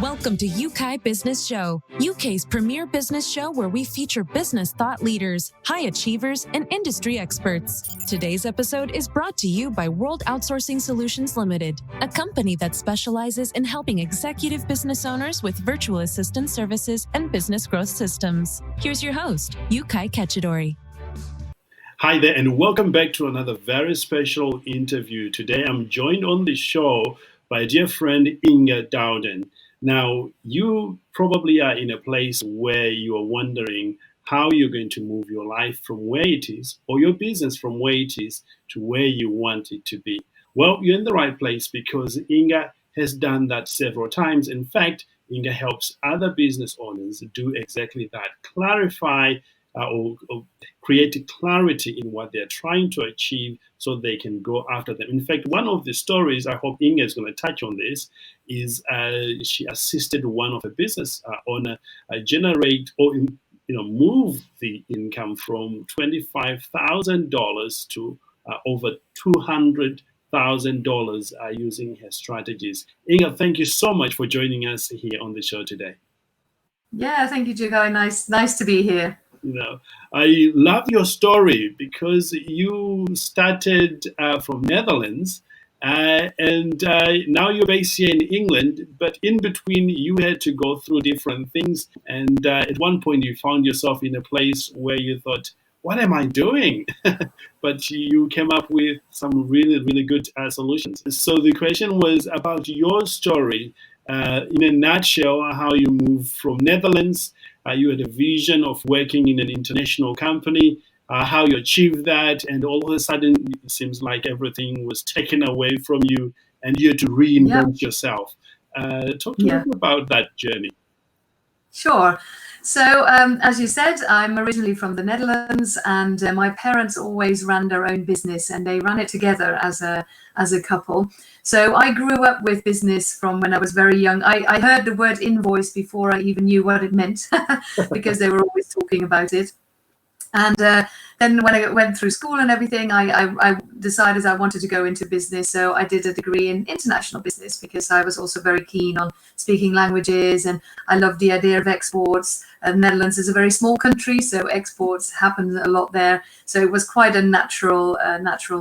Welcome to Yeukai Business Show, UK's premier business show where we feature business thought leaders, high achievers, and industry experts. Today's episode is brought to you by World Outsourcing Solutions Limited, a company that specializes in helping executive business owners with virtual assistant services and business growth systems. Here's your host, Yeukai Kechidori. Hi there, and welcome back to another very special interview. Today I'm joined on the show by a dear friend, Inge Dowden. Now, you probably are in a place where you are wondering how you're going to move your life from where it is, or your business from where it is to where you want it to be. Well, you're in the right place because Inge has done that several times. In fact, Inge helps other business owners do exactly that, clarify or create clarity in what they're trying to achieve so they can go after them. In fact, one of the stories, I hope Inge is going to touch on this, is she assisted one of her business owner generate or move the income from $25,000 to over $200,000 using her strategies. Inge, thank you so much for joining us here on the show today. Yeah, thank you, Yeukai. Nice to be here. I love your story because you started from Netherlands and now you're based here in England, but in between you had to go through different things, and at one point you found yourself in a place where you thought, what am I doing? But you came up with some really, really good solutions. So the question was about your story. In a nutshell, how you moved from Netherlands, you had a vision of working in an international company, how you achieved that, and all of a sudden it seems like everything was taken away from you and you had to reinvent yourself. Talk to us about that journey. Sure. So, as you said, I'm originally from the Netherlands, and my parents always ran their own business, and they ran it together as a couple. So I grew up with business from when I was very young. I heard the word invoice before I even knew what it meant because they were always talking about it. And then when I went through school and everything, I decided I wanted to go into business. So I did a degree in international business because I was also very keen on speaking languages, and I love the idea of exports. The Netherlands is a very small country, so exports happen a lot there. So it was quite a natural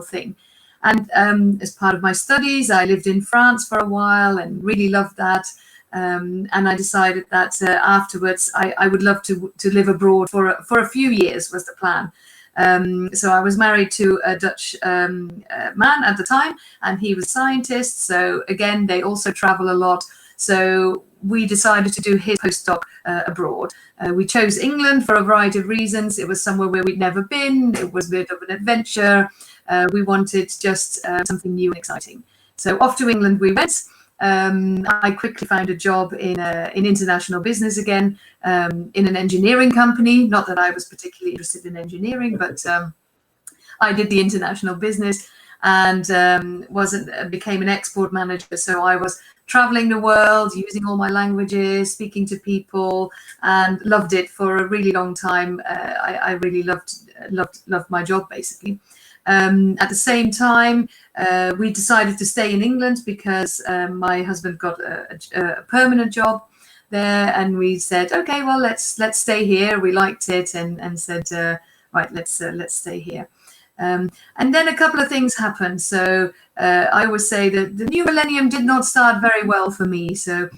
thing. And as part of my studies, I lived in France for a while and really loved that. And I decided that afterwards I would love to live abroad for a few years was the plan. So I was married to a Dutch man at the time, and he was a scientist. So again, they also travel a lot. So we decided to do his postdoc abroad. We chose England for a variety of reasons. It was somewhere where we'd never been. It was a bit of an adventure. We wanted just something new and exciting. So off to England we went. I quickly found a job in international business again, in an engineering company. Not that I was particularly interested in engineering, but I did the international business and became an export manager. So I was traveling the world, using all my languages, speaking to people, and loved it for a really long time. I really loved my job, basically. At the same time, we decided to stay in England because my husband got a permanent job there, and we said, okay, well, let's stay here. We liked it, and said, right, let's stay here. And then a couple of things happened. So I always say that the new millennium did not start very well for me. So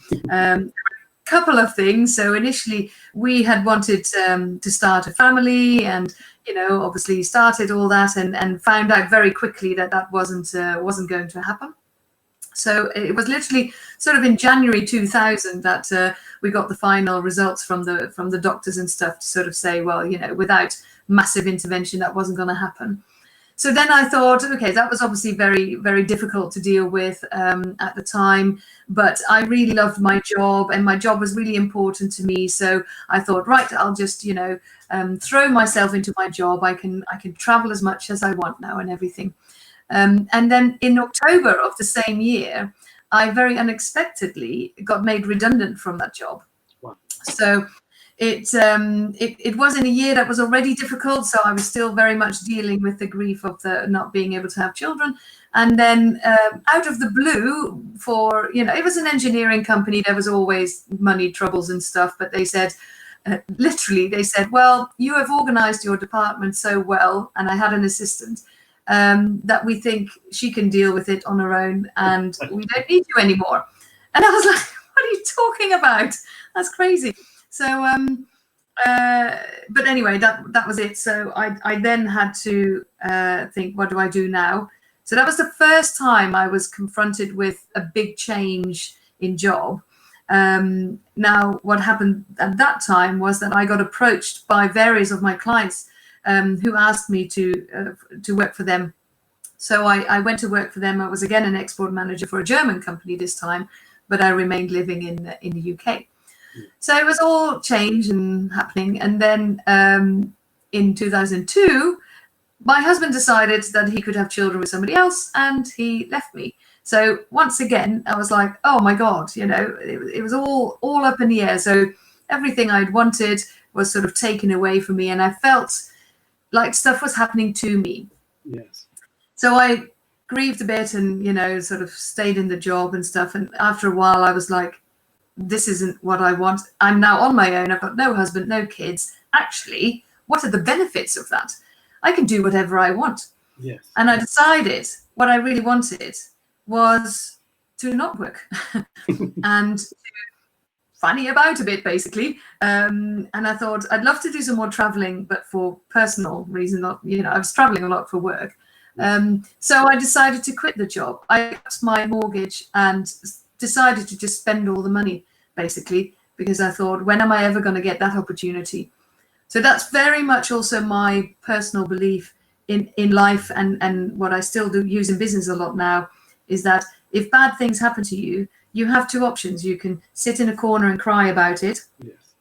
couple of things. So initially we had wanted to start a family, and obviously started all that, and found out very quickly that wasn't going to happen. So it was literally sort of in January 2000 that we got the final results from the doctors and stuff to sort of say, well, without massive intervention, that wasn't going to happen. So then I thought, okay, that was obviously very, very difficult to deal with at the time, but I really loved my job, and my job was really important to me. So I thought, right, I'll just, throw myself into my job. I can travel as much as I want now and everything. And then in October of the same year, I very unexpectedly got made redundant from that job. Wow. So it was in a year that was already difficult, so I was still very much dealing with the grief of the not being able to have children. And then out of the blue, it was an engineering company. There was always money troubles and stuff, but they said, literally, they said, well, you have organized your department so well, and I had an assistant, that we think she can deal with it on her own, and we don't need you anymore. And I was like, what are you talking about? That's crazy. So, but anyway, that was it. So I then had to think, what do I do now? So that was the first time I was confronted with a big change in job. Now, what happened at that time was that I got approached by various of my clients who asked me to work for them. So I went to work for them. I was again an export manager for a German company this time, but I remained living in the UK. So it was all change and happening. And then in 2002, my husband decided that he could have children with somebody else, and he left me. So once again, I was like, oh my God, it was all up in the air. So everything I'd wanted was sort of taken away from me, and I felt like stuff was happening to me. Yes. So I grieved a bit and, sort of stayed in the job and stuff. And after a while, I was like, this isn't what I want. I'm now on my own. I've got no husband, no kids. Actually, what are the benefits of that? I can do whatever I want. Yes. And I decided what I really wanted was to not work and to funny about a bit, basically. And I thought I'd love to do some more traveling, but for personal reasons, not, I was traveling a lot for work. So I decided to quit the job. I got my mortgage and decided to just spend all the money, basically, because I thought, when am I ever going to get that opportunity? So that's very much also my personal belief in life, and what I still do use in business a lot now is that if bad things happen to you, you have two options. You can sit in a corner and cry about it, yes,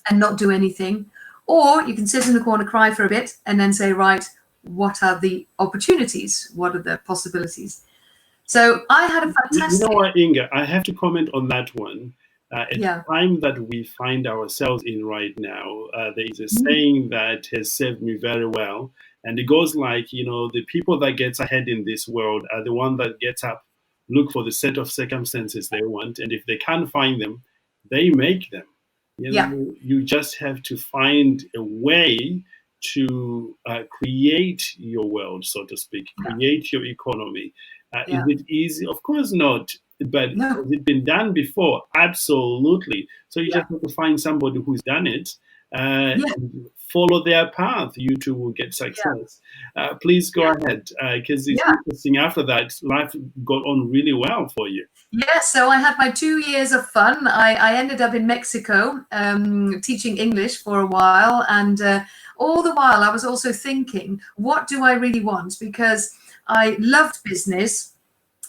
and not do anything, or you can sit in the corner, cry for a bit, and then say, right, what are the opportunities? What are the possibilities? So I had a fantastic... You know what, Inge, I have to comment on that one. At the time that we find ourselves in right now, there is a saying that has served me very well. And it goes like, the people that gets ahead in this world are the one that gets up, look for the set of circumstances they want. And if they can't find them, they make them. You just have to find a way to create your world, so to speak, create your economy. Is it easy? Of course not. But has it been done before? Absolutely. So you just have to find somebody who's done it and follow their path. You too will get success. Please go ahead, because it's interesting. After that, life got on really well for you. Yes, so I had my 2 years of fun. I ended up in Mexico teaching English for a while. And all the while I was also thinking, what do I really want? Because I loved business,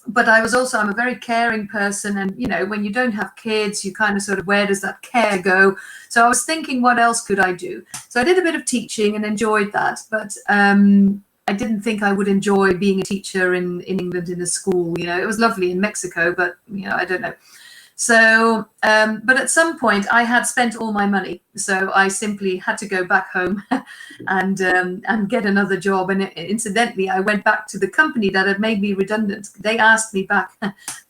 but I'm a very caring person. And, when you don't have kids, you kind of sort of, where does that care go? So I was thinking, what else could I do? So I did a bit of teaching and enjoyed that. But I didn't think I would enjoy being a teacher in England in a school. It was lovely in Mexico, but, I don't know. So, but at some point I had spent all my money. So I simply had to go back home and get another job. And incidentally, I went back to the company that had made me redundant. They asked me back,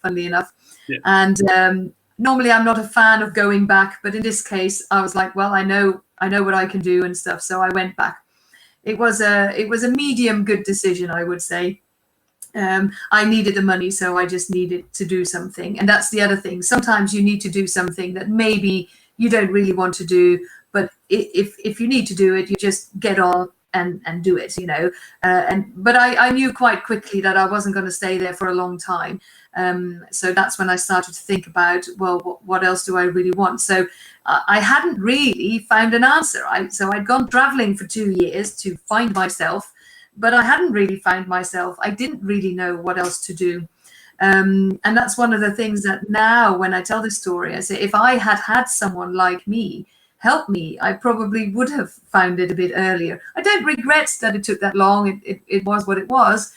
funnily enough. Yeah. And normally I'm not a fan of going back, but in this case, I was like, well, I know what I can do and stuff. So I went back. It was a medium good decision, I would say. I needed the money, so I just needed to do something. And that's the other thing. Sometimes you need to do something that maybe you don't really want to do, but if you need to do it, you just get on and do it, but I knew quite quickly that I wasn't going to stay there for a long time. So that's when I started to think about, well, what else do I really want? So I hadn't really found an answer. So I'd gone traveling for 2 years to find myself, but I hadn't really found myself. I didn't really know what else to do. And that's one of the things that now when I tell this story, I say, if I had someone like me help me, I probably would have found it a bit earlier. I don't regret that it took that long. It was what it was.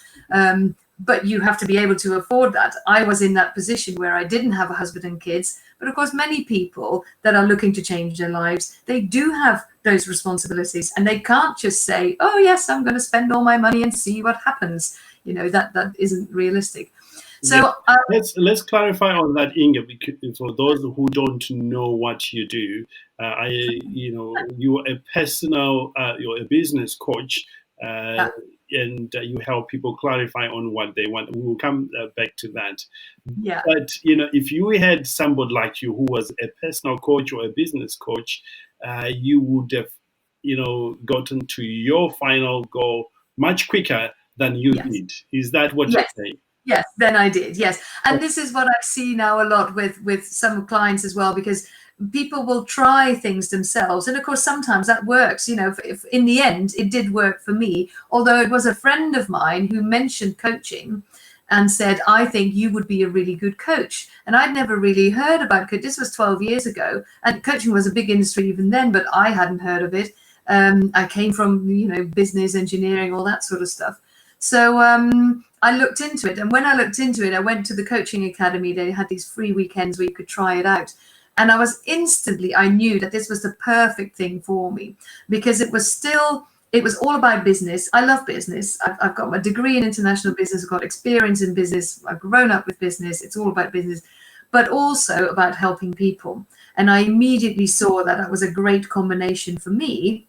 but you have to be able to afford that. I was in that position where I didn't have a husband and kids, but of course many people that are looking to change their lives, they do have those responsibilities, and they can't just say, oh yes, I'm going to spend all my money and see what happens. That isn't realistic. So let's clarify on that, Inge, because for those who don't know what you do, you're you're a business coach, and you help people clarify on what they want. We will come back to that. Yeah. But if you had somebody like you who was a personal coach or a business coach, you would have, gotten to your final goal much quicker than you did. Is that what you're saying? Yes, then I did. Yes. And this is what I see now a lot with some clients as well, because people will try things themselves. And of course, sometimes that works. If in the end, it did work for me, although it was a friend of mine who mentioned coaching and said, I think you would be a really good coach. And I'd never really heard about coaching. This was 12 years ago. And coaching was a big industry even then, but I hadn't heard of it. I came from, business, engineering, all that sort of stuff. So I looked into it. And when I looked into it, I went to the coaching academy. They had these free weekends where you could try it out. And I knew that this was the perfect thing for me, because it was all about business. I love business. I've got my degree in international business. I've got experience in business. I've grown up with business. It's all about business, but also about helping people. And I immediately saw that was a great combination for me,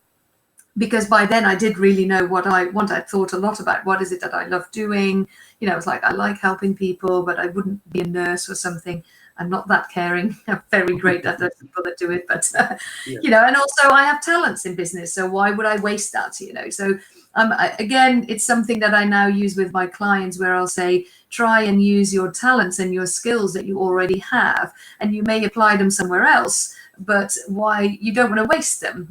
because by then I did really know what I want. I thought a lot about what is it that I love doing. It's like, I like helping people, but I wouldn't be a nurse or something. I'm not that caring. I'm very great at those people that do it, but and also I have talents in business, so why would I waste that? So again, it's something that I now use with my clients, where I'll say, try and use your talents and your skills that you already have, and you may apply them somewhere else, but why you don't want to waste them.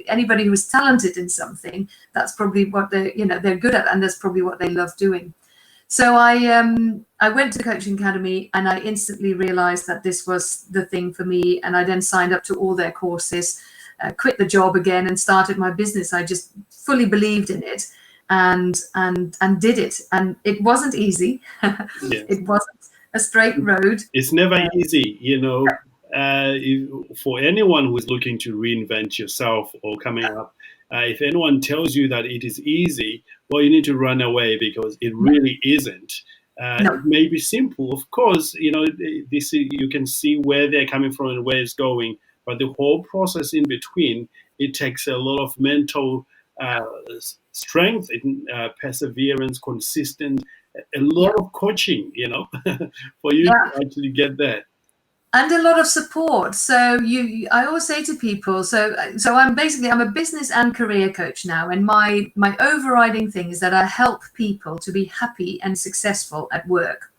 Anybody who's talented in something, that's probably what they're good at, and that's probably what they love doing. So I went to the coaching academy, and I instantly realized that this was the thing for me. And I then signed up to all their courses, quit the job again, and started my business. I just fully believed in it and did it. And it wasn't easy. It wasn't a straight road. It's never easy, for anyone who is looking to reinvent yourself or coming up. If anyone tells you that it is easy, well, you need to run away, because it really isn't. It may be simple, of course. You can see where they're coming from and where it's going, but the whole process in between, it takes a lot of mental strength, perseverance, consistent, a lot of coaching, for you to actually get there. And a lot of support. So I always say to people, so I'm a business and career coach now, and my overriding thing is that I help people to be happy and successful at work.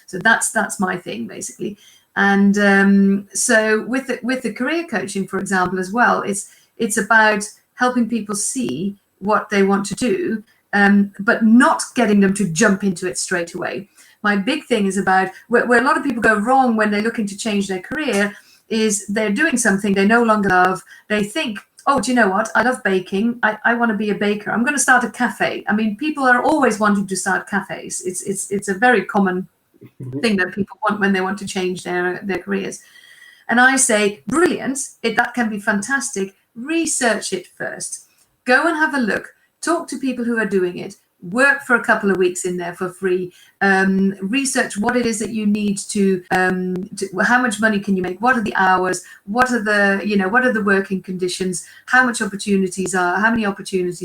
So that's my thing, basically. And so with the career coaching, for example, as well, it's about helping people see what they want to do, but not getting them to jump into it straight away. My big thing is about where a lot of people go wrong when they're looking to change their career is they're doing something they no longer love. They think, oh, do you know what? I love baking. I want to be a baker. I'm going to start a cafe. I mean, people are always wanting to start cafes. It's a very common thing that people want when they want to change their careers. And I say, brilliant. That can be fantastic. Research it first. Go and have a look. Talk to people who are doing it. Work for a couple of weeks in there for free. Research what it is that you need to how much money can you make? What are the hours? What are the working conditions? How many opportunities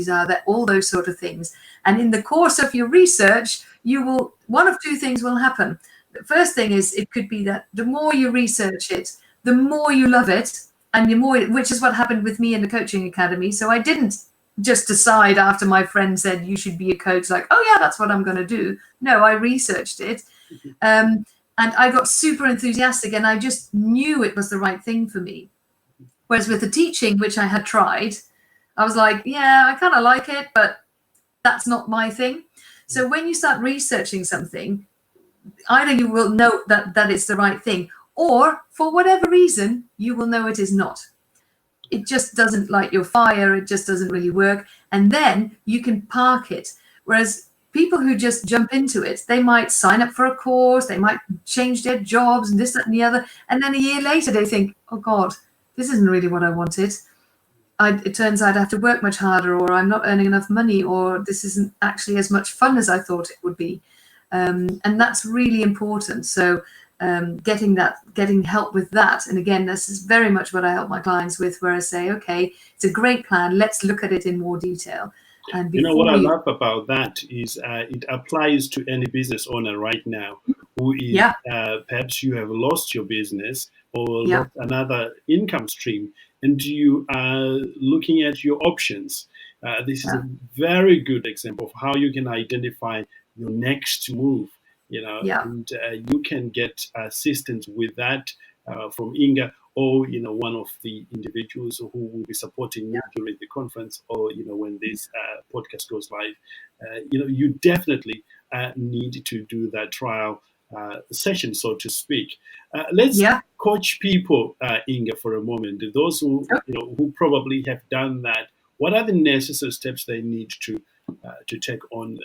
are there? All those sort of things. And in the course of your research, one of two things will happen. The first thing is, it could be that the more you research it, the more you love it, and which is what happened with me in the coaching academy. So I didn't just decide after my friend said you should be a coach, like, oh yeah, that's what I'm going to do. No, I researched it, and I got super enthusiastic, and I just knew it was the right thing for me. Whereas with the teaching, which I had tried, I was like, yeah, I kind of like it, but that's not my thing. So when you start researching something, either you will know that it's the right thing, or for whatever reason, you will know it is not. It just doesn't light your fire. It just doesn't really work. And then you can park it. Whereas people who just jump into it, they might sign up for a course, they might change their jobs and this, that, and the other. And then a year later, they think, oh God, this isn't really what I wanted. It turns out I have to work much harder, or I'm not earning enough money, or this isn't actually as much fun as I thought it would be. And that's really important. So getting help with that. And again, this is very much what I help my clients with, where I say, okay, it's a great plan. Let's look at it in more detail. And What I love about that is it applies to any business owner right now who is perhaps you have lost your business or lost another income stream, and you are looking at your options. This is a very good example of how you can identify your next move. And you can get assistance with that from Inge, or one of the individuals who will be supporting you during the conference, or when this podcast goes live. You definitely need to do that trial session, so to speak. Let's coach people, Inge, for a moment. Those who who probably have done that, what are the necessary steps they need to take on,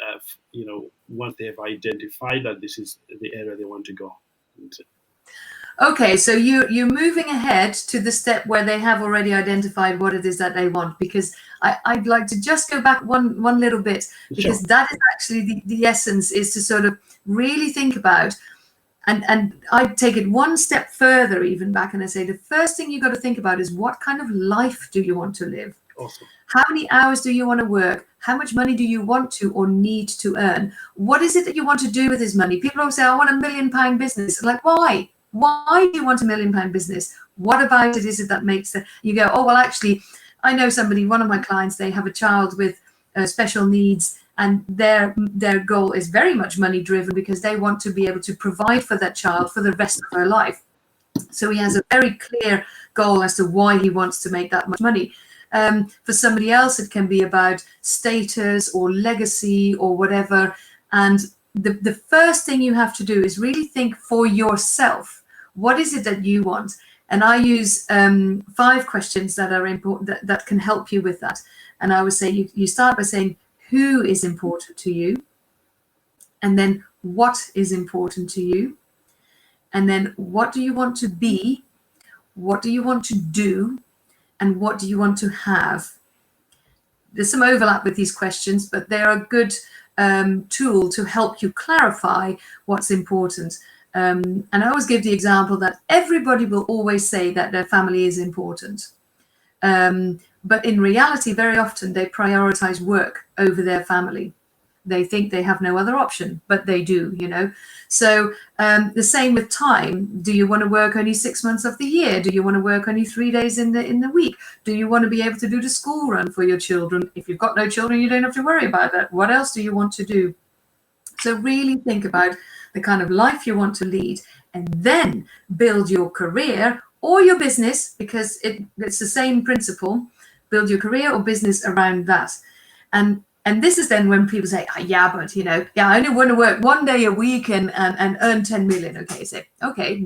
once they have identified that this is the area they want to go into? Okay, so you're moving ahead to the step where they have already identified what it is that they want, because I'd like to just go back one little bit, because that is actually the essence, is to sort of really think about, and I take it one step further even back, and I say the first thing you got to think about is, what kind of life do you want to live? Awesome. How many hours do you want to work? How much money do you want to or need to earn? What is it that you want to do with this money? People always say, I want £1 million business. Like, why? Why do you want £1 million business? What about it is it that makes it? You go, oh, well, actually, I know somebody, one of my clients, they have a child with special needs, and their goal is very much money driven, because they want to be able to provide for that child for the rest of her life. So he has a very clear goal as to why he wants to make that much money. For somebody else, it can be about status or legacy or whatever. And the first thing you have to do is really think for yourself. What is it that you want? And I use 5 questions that are important, that can help you with that. And I would say you start by saying, who is important to you? And then, what is important to you? And then, what do you want to be? What do you want to do? And what do you want to have? There's some overlap with these questions, but they're a good tool to help you clarify what's important. And I always give the example that everybody will always say that their family is important. But in reality, very often they prioritize work over their family. They think they have no other option, but they do, So the same with time. Do you want to work only 6 months of the year? Do you want to work only 3 days in the week? Do you want to be able to do the school run for your children? If you've got no children, you don't have to worry about that. What else do you want to do? So really think about the kind of life you want to lead, and then build your career or your business, because it's the same principle. Build your career or business around that. And this is then when people say, but I only want to work 1 day a week and earn 10 million. Okay, so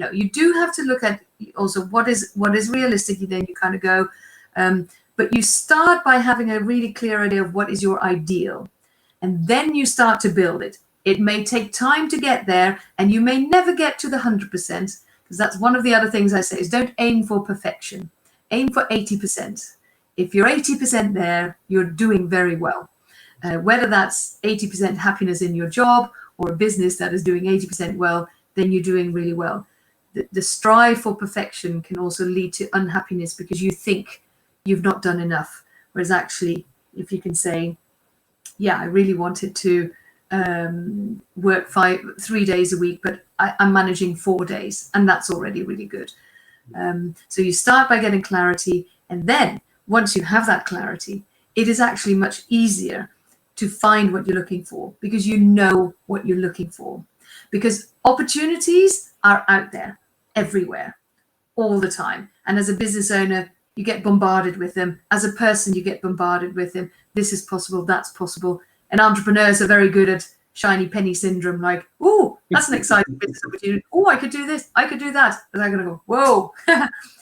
no, you do have to look at also what is realistic. Then you kind of go, but you start by having a really clear idea of what is your ideal, and then you start to build it. It may take time to get there, and you may never get to the 100%, because that's one of the other things I say is, don't aim for perfection. Aim for 80%. If you're 80% there, you're doing very well. Whether that's 80% happiness in your job or a business that is doing 80% well, then you're doing really well. The strive for perfection can also lead to unhappiness, because you think you've not done enough. Whereas actually, if you can say, I really wanted to work 3 days a week, but I'm managing 4 days, and that's already really good. So you start by getting clarity, and then once you have that clarity, it is actually much easier to find what you're looking for, because you know what you're looking for. Because opportunities are out there everywhere, all the time. And as a business owner, you get bombarded with them. As a person, you get bombarded with them. This is possible, that's possible. And entrepreneurs are very good at shiny penny syndrome, like, oh, that's an exciting business opportunity. Oh, I could do this, I could do that. And I'm going to go, whoa,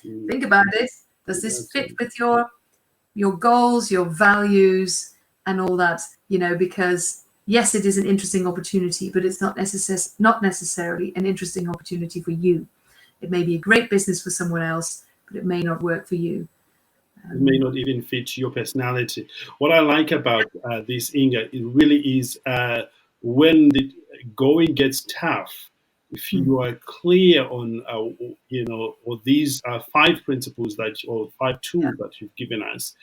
think about it. Does this fit with your goals, your values, and all that? Because yes, it is an interesting opportunity, but it's not necessarily an interesting opportunity for you. It may be a great business for someone else, but it may not work for you. It may not even fit your personality. What I like about this, Inge, it really is when the going gets tough. If you are clear on, or these 5 principles or 5 tools that you've given us,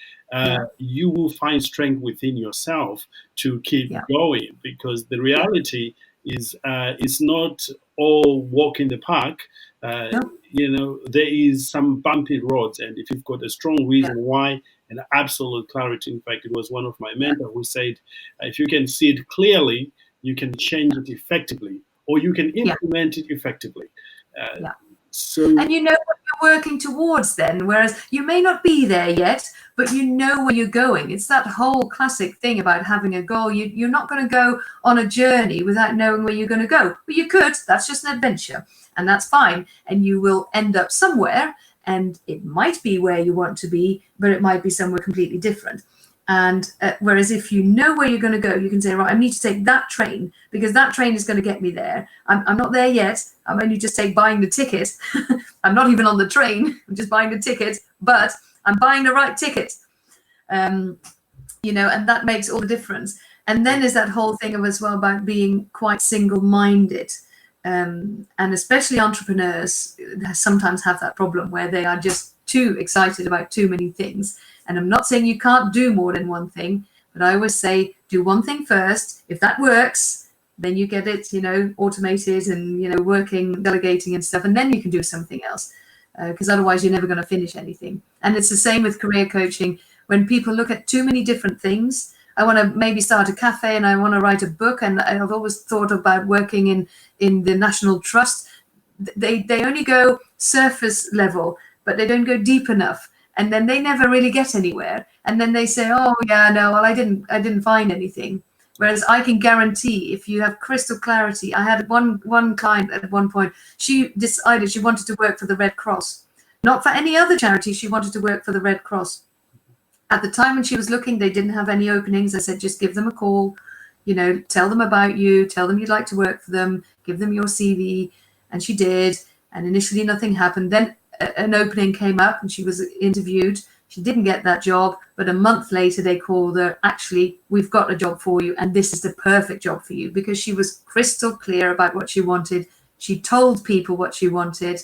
you will find strength within yourself to keep going. Because the reality is, it's not all walk in the park. There is some bumpy roads, and if you've got a strong reason why and absolute clarity, in fact, it was one of my mentors who said, if you can see it clearly, you can change it effectively, or you can implement it effectively. So, and you know what you're working towards then, whereas you may not be there yet, but you know where you're going. It's that whole classic thing about having a goal. You're not going to go on a journey without knowing where you're going to go. But you could. That's just an adventure, and that's fine. And you will end up somewhere, and it might be where you want to be, but it might be somewhere completely different. And whereas if you know where you're going to go, you can say, right, I need to take that train because that train is going to get me there. I'm not there yet. I'm only just buying the ticket. I'm not even on the train. I'm just buying the ticket, but I'm buying the right ticket. And that makes all the difference. And then there's that whole thing as well about being quite single-minded. And especially entrepreneurs sometimes have that problem where they are just too excited about too many things. And I'm not saying you can't do more than one thing, but I always say do one thing first. If that works, then you get it, automated and, working, delegating and stuff. And then you can do something else because otherwise you're never going to finish anything. And it's the same with career coaching. When people look at too many different things, I want to maybe start a cafe and I want to write a book. And I've always thought about working in the National Trust. They only go surface level, but they don't go deep enough. And then they never really get anywhere. And then they say, oh, yeah, no, well, I didn't find anything. Whereas I can guarantee if you have crystal clarity, I had one client at one point, she decided she wanted to work for the Red Cross. Not for any other charity, she wanted to work for the Red Cross. At the time when she was looking, they didn't have any openings. I said, just give them a call, tell them about you, tell them you'd like to work for them, give them your CV. And she did. And initially nothing happened. Then an opening came up and she was interviewed. She didn't get that job, but a month later they called her, actually, we've got a job for you and this is the perfect job for you, because she was crystal clear about what she wanted. She told people what she wanted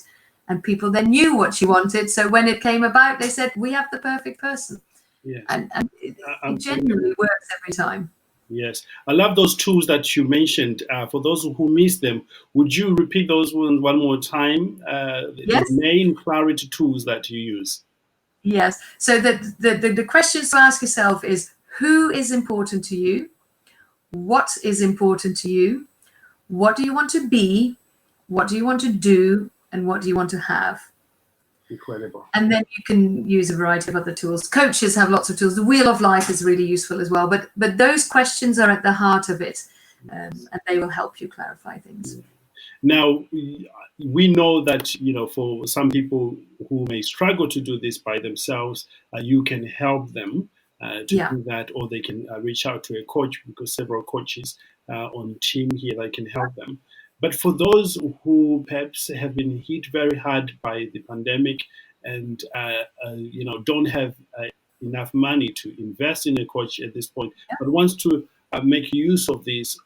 and people then knew what she wanted. So when it came about, they said, we have the perfect person. Yeah. And it genuinely works every time. Yes, I love those tools that you mentioned. For those who missed them, would you repeat those one more time? Yes. The main clarity tools that you use. Yes. So the questions to ask yourself is, who is important to you? What is important to you? What do you want to be? What do you want to do? And what do you want to have? Incredible. And then you can use a variety of other tools. Coaches have lots of tools. The Wheel of Life is really useful as well. But those questions are at the heart of it, and they will help you clarify things. Now, we know that, for some people who may struggle to do this by themselves, you can help them to do that, or they can reach out to a coach, because several coaches on team here that can help them. But for those who perhaps have been hit very hard by the pandemic and don't have enough money to invest in a coach at this point, but wants to make use of this,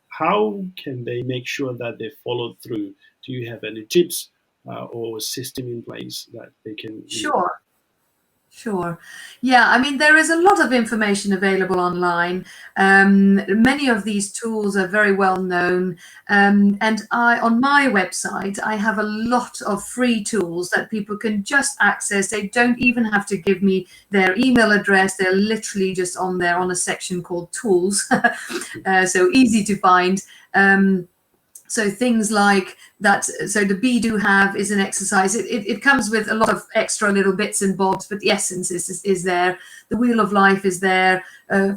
how can they make sure that they follow through? Do you have any tips or system in place that they can? Sure. Yeah, I mean, there is a lot of information available online. Many of these tools are very well known. And on my website, I have a lot of free tools that people can just access. They don't even have to give me their email address. They're literally just on there on a section called tools. So easy to find. So things like that. So the Be Do Have is an exercise. It comes with a lot of extra little bits and bobs, but the essence is there. The Wheel of Life is there.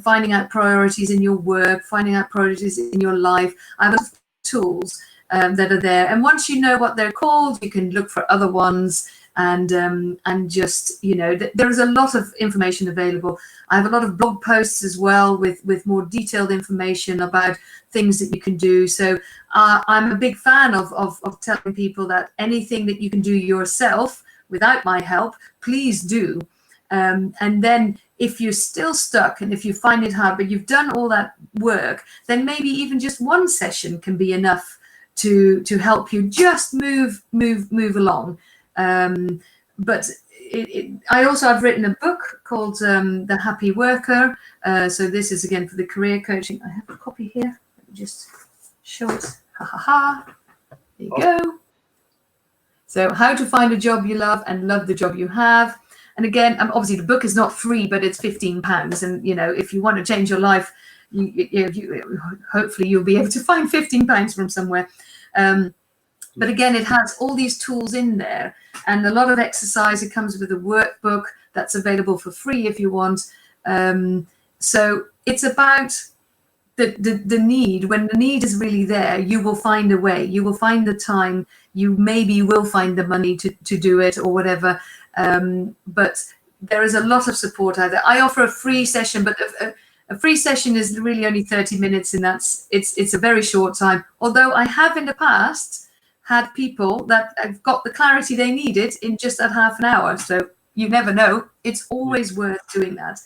Finding out priorities in your work, finding out priorities in your life. I have a lot of tools that are there. And once you know what they're called, you can look for other ones. and just, there is a lot of information available. I have a lot of blog posts as well with more detailed information about things that you can do. So I'm a big fan of telling people that anything that you can do yourself without my help, please do. And then if you're still stuck and if you find it hard, but you've done all that work, then maybe even just one session can be enough to help you just move along. But I've written a book called The Happy Worker. So this is again for the career coaching. I have a copy here. Let me just show it. There you go. So how to find a job you love and love the job you have. And again, obviously the book is not free, but it's £15. And if you want to change your life, you hopefully you'll be able to find £15 from somewhere. But again, it has all these tools in there and a lot of exercise. It comes with a workbook that's available for free if you want. So it's about the need. When the need is really there, you will find a way. You will find the time. You maybe will find the money to do it or whatever. But there is a lot of support out there. I offer a free session, but a free session is really only 30 minutes, and it's a very short time. Although I have in the past had people that have got the clarity they needed in just that half an hour. So you never know. It's always worth doing that.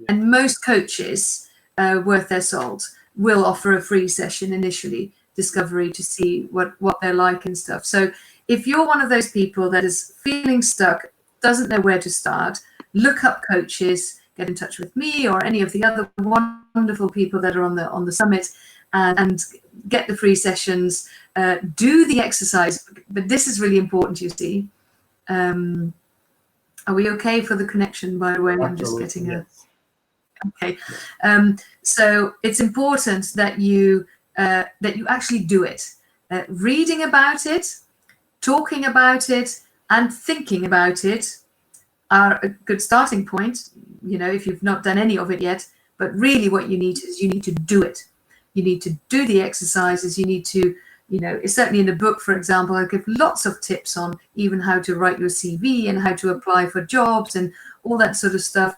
And most coaches worth their salt will offer a free session initially, discovery, to see what they're like and stuff. So if you're one of those people that is feeling stuck, doesn't know where to start, look up coaches, get in touch with me or any of the other wonderful people that are on the summit, and get the free sessions, do the exercise. But this is really important, you see. Are we okay for the connection, by the way? Absolutely, I'm just getting yes. Okay. So it's important that you actually do it. Reading about it, talking about it, and thinking about it are a good starting point, if you've not done any of it yet. But really what you need to do it. You need to do the exercises. You need to, certainly in the book, for example, I give lots of tips on even how to write your CV and how to apply for jobs and all that sort of stuff.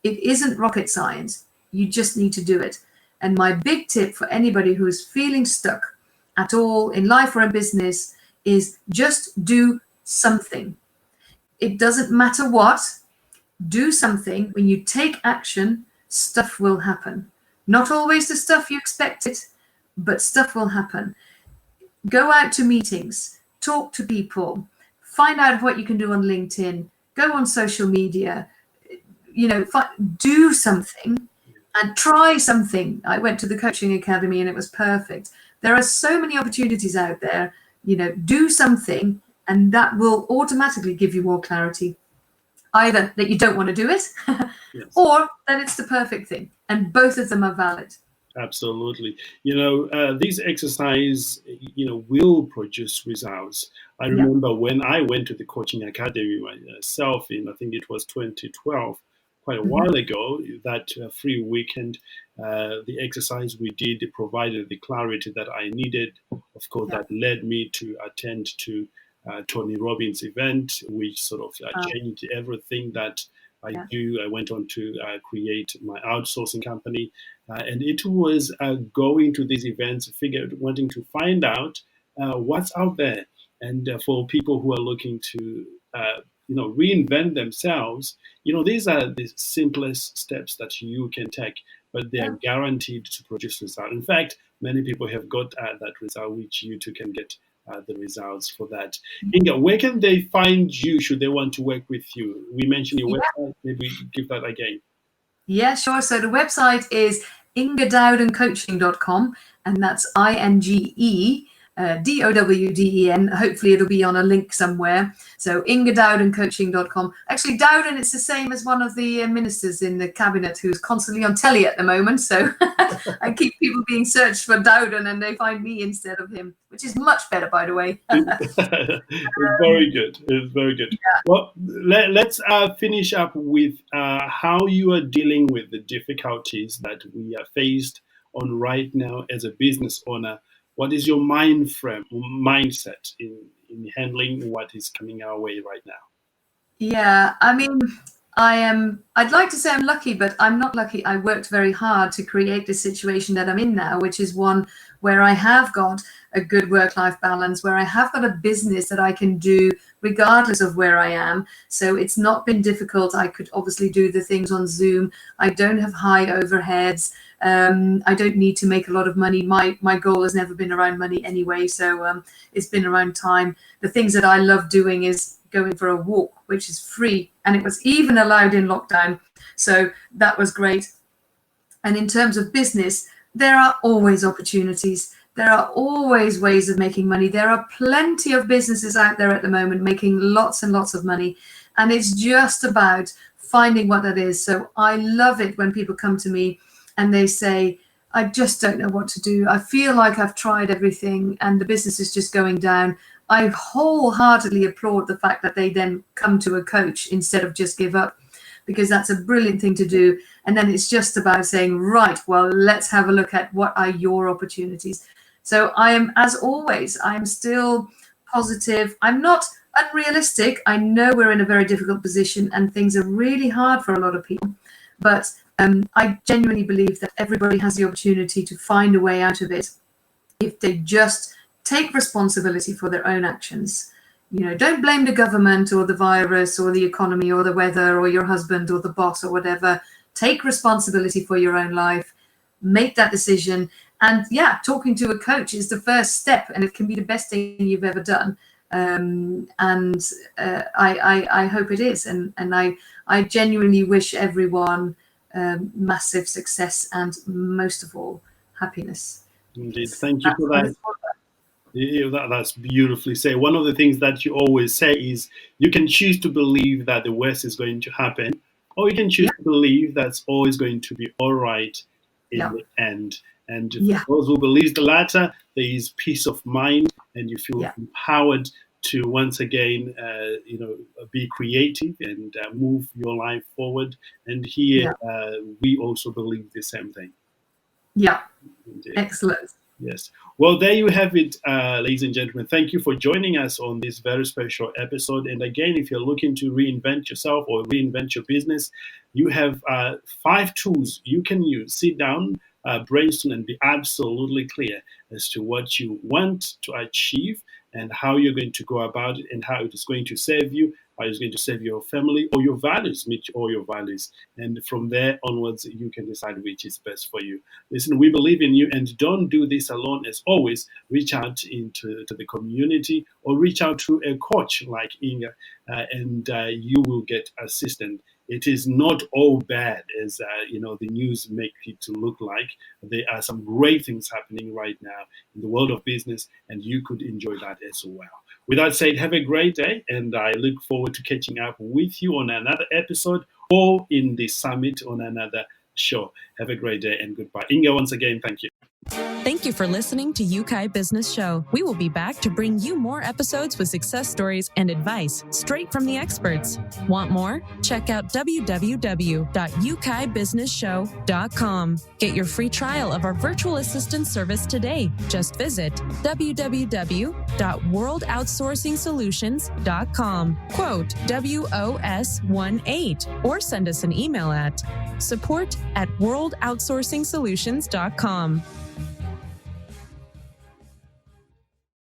It isn't rocket science. You just need to do it. And my big tip for anybody who is feeling stuck at all in life or in business is just do something. It doesn't matter what. Do something. When you take action, stuff will happen. Not always the stuff you expected, but stuff will happen. Go out to meetings, talk to people, find out what you can do on LinkedIn, go on social media, do something and try something. I went to the coaching academy and it was perfect. There are so many opportunities out there. Do something, and that will automatically give you more clarity. Either that you don't want to do it, Yes. or that it's the perfect thing. And both of them are valid. Absolutely. This exercise, will produce results. I remember when I went to the coaching academy myself I think it was 2012, quite a while ago, that free weekend, the exercise we did provided the clarity that I needed. Of course, that led me to attend to Tony Robbins' event, which sort of changed everything that I do. I went on to create my outsourcing company. And it was going to these events, wanting to find out what's out there. And for people who are looking to, reinvent themselves, these are the simplest steps that you can take, but they are guaranteed to produce results. In fact, many people have got that result, which you too can get the results for that. Inge, where can they find you should they want to work with you? We mentioned your website. Maybe give that again. Yeah, sure. So the website is ingedowdencoaching.com, and that's INGE DOWDEN. Hopefully it'll be on a link somewhere. So ingedowdencoaching.com. Actually, Dowden, it's the same as one of the ministers in the cabinet who's constantly on telly at the moment. So I keep people being searched for Dowden and they find me instead of him, which is much better, by the way. It's very good. It's very good. Yeah. Well, let's finish up with how you are dealing with the difficulties that we are faced on right now as a business owner. What is your mindset in handling what is coming our way right now? Yeah, I mean, I'd like to say I'm lucky, but I'm not lucky. I worked very hard to create the situation that I'm in now, which is one where I have got a good work-life balance, where I have got a business that I can do regardless of where I am. So it's not been difficult. I could obviously do the things on Zoom. I don't have high overheads. I don't need to make a lot of money. My goal has never been around money anyway, so it's been around time. The things that I love doing is going for a walk, which is free, and it was even allowed in lockdown. So that was great. And in terms of business, there are always opportunities. There are always ways of making money. There are plenty of businesses out there at the moment making lots and lots of money. And it's just about finding what that is. So I love it when people come to me and they say, I just don't know what to do. I feel like I've tried everything and the business is just going down. I wholeheartedly applaud the fact that they then come to a coach instead of just give up, because that's a brilliant thing to do. And then it's just about saying, right, well, let's have a look at what are your opportunities. So I am, as always, I'm still positive. I'm not unrealistic. I know we're in a very difficult position and things are really hard for a lot of people. But I genuinely believe that everybody has the opportunity to find a way out of it if they just take responsibility for their own actions. You know, don't blame the government or the virus or the economy or the weather or your husband or the boss or whatever. Take responsibility for your own life. Make that decision. And yeah, talking to a coach is the first step, and it can be the best thing you've ever done. I hope it is. And I genuinely wish everyone massive success and most of all, happiness. Indeed. Thank you for that. Yeah, that's beautifully said. One of the things that you always say is you can choose to believe that the worst is going to happen, or you can choose to believe that's always going to be all right in the end. And for those who believe the latter, there is peace of mind, and you feel empowered to once again, be creative and move your life forward. And here, we also believe the same thing. Yeah, Indeed. Excellent. Yes. Well, there you have it, ladies and gentlemen. Thank you for joining us on this very special episode. And again, if you're looking to reinvent yourself or reinvent your business, you have 5 tools you can use. Sit down, brainstorm, and be absolutely clear as to what you want to achieve and how you're going to go about it and how it is going to serve you, how it's going to serve your family or your values, meet all your values. And from there onwards, you can decide which is best for you. Listen, we believe in you, and don't do this alone. As always, reach out to the community or reach out to a coach like Inge, and you will get assistance. It is not all bad as the news make it to look like. There are some great things happening right now in the world of business, and you could enjoy that as well. With that said, have a great day, and I look forward to catching up with you on another episode or in the summit on another show. Have a great day and goodbye. Inge, once again, thank you. Thank you for listening to Yeukai Business Show. We will be back to bring you more episodes with success stories and advice straight from the experts. Want more? Check out www.yukaibusinessshow.com. Get your free trial of our virtual assistant service today. Just visit www.worldoutsourcingsolutions.com. Quote WOS18 or send us an email at support@worldoutsourcingsolutions.com.